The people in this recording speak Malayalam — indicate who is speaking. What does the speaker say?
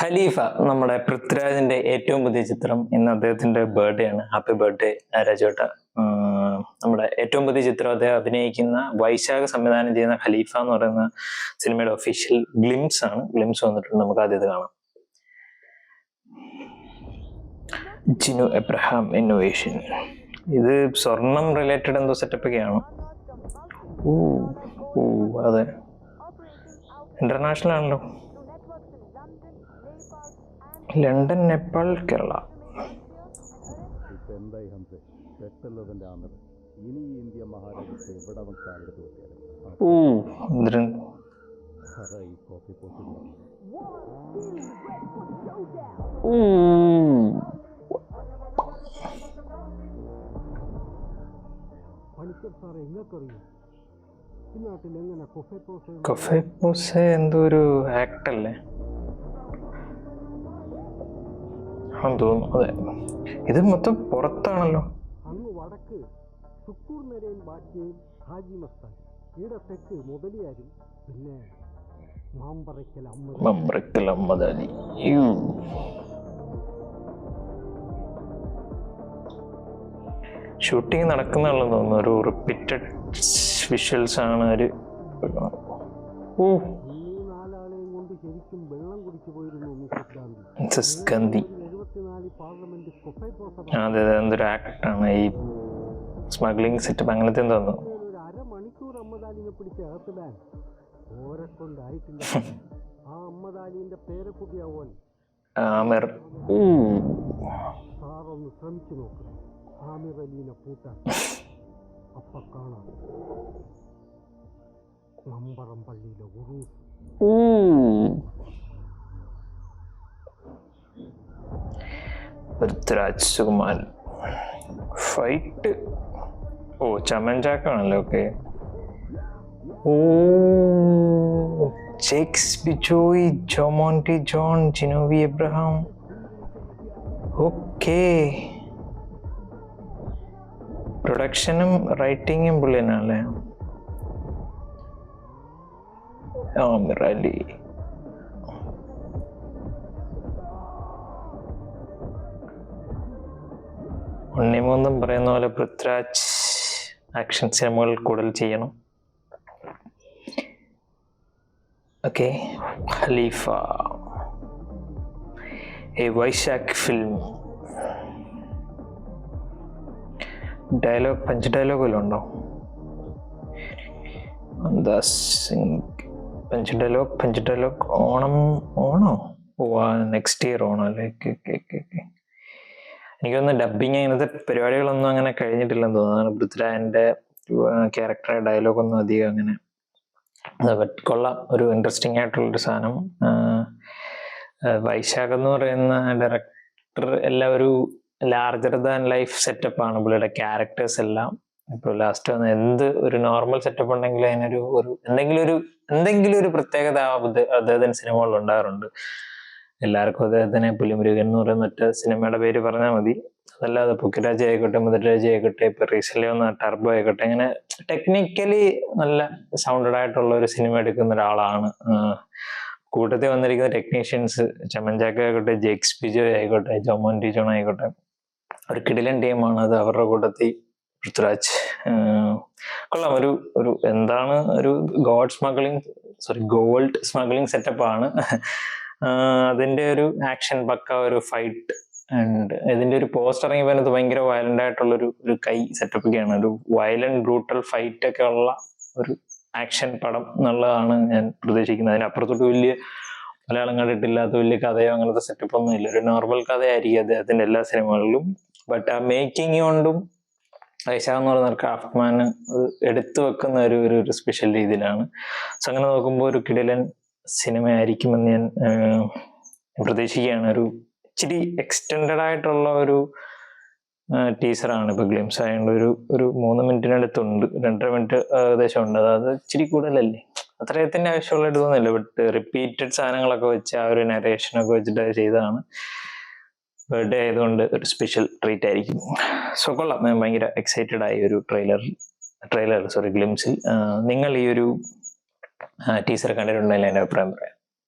Speaker 1: ഖലീഫ നമ്മുടെ പൃഥ്വിരാജിന്റെ ഏറ്റവും പുതിയ ചിത്രം. ഇന്ന് അദ്ദേഹത്തിന്റെ ബർത്ത്ഡേ ആണ്. ഹാപ്പി ബർത്ത്ഡേ രാജേട്ട. നമ്മുടെ ഏറ്റവും പുതിയ ചിത്രം അദ്ദേഹം അഭിനയിക്കുന്ന വൈശാഖ് സംവിധാനം ചെയ്യുന്ന ഖലീഫ എന്ന് പറയുന്ന സിനിമയുടെ ഒഫീഷ്യൽ ഗ്ലിംസ് ആണ്. ഗ്ലിംസ് വന്നിട്ടുണ്ട്, നമുക്ക് ആദ്യം ഇത് കാണാം. Jinu Abraham innovation. ഇത് സ്വർണം റിലേറ്റഡ് എന്തോ സെറ്റപ്പ് ഒക്കെയാണ്. അതെ, ഇന്റർനാഷണൽ ആണല്ലോ. ലണ്ടൻ, നേപ്പാൾ, കേരള. എന്തോ ഒരു ആക്ട് അല്ലേ തോന്നുന്നു. അതെ, ഇത് മൊത്തം പുറത്താണല്ലോ.
Speaker 2: അങ്ങ് വടക്ക് സുക്കൂർ നരേൻ ബാറ്റിയും ഹാജി മസ്താൻ, ഇവിടെ തെക്ക് മുതലിയാരും, പിന്നെ
Speaker 1: മമ്പ്രക്കൽ അഹമ്മദ് അലി. ഷൂട്ടിങ് നടക്കുന്നുള്ളതെന്ന് തോന്നുന്നു. ഒരു റിപ്പീറ്റഡ് വിഷ്വൽസ് ആണ്. ഒരു
Speaker 2: ശരിക്കും വെള്ളം കുടിച്ചു പോയിരുന്നു
Speaker 1: ഗാന്ധി. അതെ, എന്തൊരു ആക്ടാണ് ഈ സ്മഗ്ലിംഗ് സെറ്റപ്പ് അങ്ങനത്തെ തോന്നുന്നു.
Speaker 2: അരമണിക്കൂർ അഹമ്മദാലിനെ പിടിച്ച് അകത്തിടാൻ ഓരെക്കൊണ്ടായിട്ടില്ല. ആ അഹമ്മദാലിന്റെ പേരക്കുട്ടിയാവോൻ
Speaker 1: ആമിർ.
Speaker 2: സാറൊന്ന് ശ്രമിച്ചു നോക്ക് ആമിർ അലീനെ പൂട്ടാൻ. അപ്പ കാണാം മമ്പറം പള്ളിയിലെ ഉറൂസ്.
Speaker 1: പൃഥ്വിരാജ്, സുകുമാരൻ ഫൈറ്റ്. ചമൻചാക്കാണല്ലോ. Okay. Jakes Bejoy, Jomon T John, Jinu V Abraham. Okay, പ്രൊഡക്ഷനും റൈറ്റിങ്ങും പുള്ളിനാണല്ലേ. ആമിർ അലി. ഉണ്ണിമൂന്നും പറയുന്ന പോലെ പൃഥ്വിരാജ് ആക്ഷൻ സിനിമകൾ കൂടുതൽ ചെയ്യണം. Okay. Khalifa, a Vysakh film. Dialogue, punch dialogue വല്ലതും ഉണ്ടോ? Punch dialogue. ഓണോ? നെക്സ്റ്റ് ഇയർ ഓണം അല്ലേ? എനിക്കൊന്ന് ഡബിങ് അങ്ങനത്തെ പരിപാടികളൊന്നും അങ്ങനെ കഴിഞ്ഞിട്ടില്ലെന്ന് തോന്നുന്നു. പൃഥ്വിരാജിന്റെ ക്യാരക്ടറെ ഡയലോഗൊന്നും അധികം അങ്ങനെ കൊള്ളാം. ഒരു ഇൻട്രസ്റ്റിംഗ് ആയിട്ടുള്ളൊരു സാധനം. വൈശാഖ് എന്ന് പറയുന്ന ഡയറക്ടർ എല്ലാം ഒരു ലാർജർ ദാൻ ലൈഫ് സെറ്റപ്പാണ് പുള്ളിയുടെ ക്യാരക്ടേഴ്സ് എല്ലാം. ഇപ്പോൾ ലാസ്റ്റ് വന്ന് എന്ത് ഒരു നോർമൽ സെറ്റപ്പ് ഉണ്ടെങ്കിൽ അതിനൊരു എന്തെങ്കിലും ഒരു പ്രത്യേകത അദ്ദേഹത്തിന് സിനിമകളിൽ ഉണ്ടാകാറുണ്ട്. എല്ലാവർക്കും അദ്ദേഹത്തിനെ പുലിമുരുകൻ എന്ന് പറയുന്ന ഒറ്റ സിനിമയുടെ പേര് പറഞ്ഞാൽ മതി. അതല്ലാതെ പൊക്കിരാജ് ആയിക്കോട്ടെ, മുതലരാജ് ആയിക്കോട്ടെ, ഇപ്പൊ റീസെന്റ് വന്ന ടർബോ ആയിക്കോട്ടെ, അങ്ങനെ ടെക്നിക്കലി നല്ല സൗണ്ടഡ് ആയിട്ടുള്ള ഒരു സിനിമ എടുക്കുന്ന ഒരാളാണ്. കൂട്ടത്തിൽ വന്നിരിക്കുന്ന ടെക്നീഷ്യൻസ് ചമൻചാക്ക ആയിക്കോട്ടെ, ജേക്സ് ബിജോയ് ആയിക്കോട്ടെ, ജോമോണ്ടി ജോൺ ആയിക്കോട്ടെ, ഒരു കിടിലൻ ടീമാണ് അത്. അവരുടെ കൂട്ടത്തിൽ പൃഥ്വിരാജ് കൊള്ളാം. ഒരു എന്താണ് ഒരു ഗോൾഡ് സ്മഗ്ലിംഗ് സെറ്റപ്പാണ്. അതിന്റെ ഒരു ആക്ഷൻ, പക്ക ഒരു ഫൈറ്റ്. ആൻഡ് ഇതിന്റെ ഒരു പോസ്റ്റർ ഇറങ്ങി വരുന്നത് ഭയങ്കര വയലന്റ് ആയിട്ടുള്ള ഒരു കൈ സെറ്റപ്പ് ഒക്കെയാണ്. ഒരു വയലന്റ് ബ്രൂട്ടൽ ഫൈറ്റ് ഒക്കെ ഉള്ള ഒരു ആക്ഷൻ പടം എന്നുള്ളതാണ് ഞാൻ പ്രതീക്ഷിക്കുന്നത്. അതിനപ്പുറത്തോട്ട് വലിയ മലയാളം കണ്ടിട്ടില്ലാത്ത വലിയ കഥയോ അങ്ങനത്തെ സെറ്റപ്പ് ഒന്നും ഇല്ല. ഒരു നോർമൽ കഥയായിരിക്കും അദ്ദേഹത്തിന്റെ എല്ലാ സിനിമകളിലും. ബട്ട് ആ മേക്കിംഗ് കൊണ്ടും വൈശാഖ് എന്ന് പറയുന്ന ക്രാഫ്റ്റ്മാൻ എടുത്തു വെക്കുന്ന ഒരു സ്പെഷ്യൽ രീതിയിലാണ്. സോ അങ്ങനെ നോക്കുമ്പോൾ ഒരു കിടിലൻ സിനിമയായിരിക്കുമെന്ന് ഞാൻ പ്രതീക്ഷിക്കുകയാണ്. ഒരു ഇച്ചിരി എക്സ്റ്റെൻഡഡ് ആയിട്ടുള്ള ഒരു ടീസറാണ്. ഇപ്പൊ ഗ്ലിംസ് ആയതുകൊണ്ട് ഒരു 3 മിനിറ്റിനടുത്തുണ്ട്, 2.5 മിനിറ്റ് ഏകദേശം ഉണ്ട്. അത് ഇച്ചിരി കൂടുതലല്ലേ, അത്രയത്തിന്റെ ആവശ്യമുള്ളതായിട്ട് തോന്നുന്നില്ല. ബട്ട് റിപ്പീറ്റഡ് സാധനങ്ങളൊക്കെ വെച്ച് ആ ഒരു നരേഷനൊക്കെ വെച്ചിട്ട് ചെയ്തതാണ്. ബർത്ത്ഡേ ആയതുകൊണ്ട് ഒരു സ്പെഷ്യൽ ട്രീറ്റ് ആയിരിക്കും. സോ കൊള്ളാം, ഞാൻ ഭയങ്കര എക്സൈറ്റഡ് ആയി ഒരു ഗ്ലിംസിൽ. നിങ്ങൾ ഈ ഒരു ടീസർ കണ്ടിട്ടുണ്ടെങ്കിൽ എൻ്റെ അഭിപ്രായം പറയാം.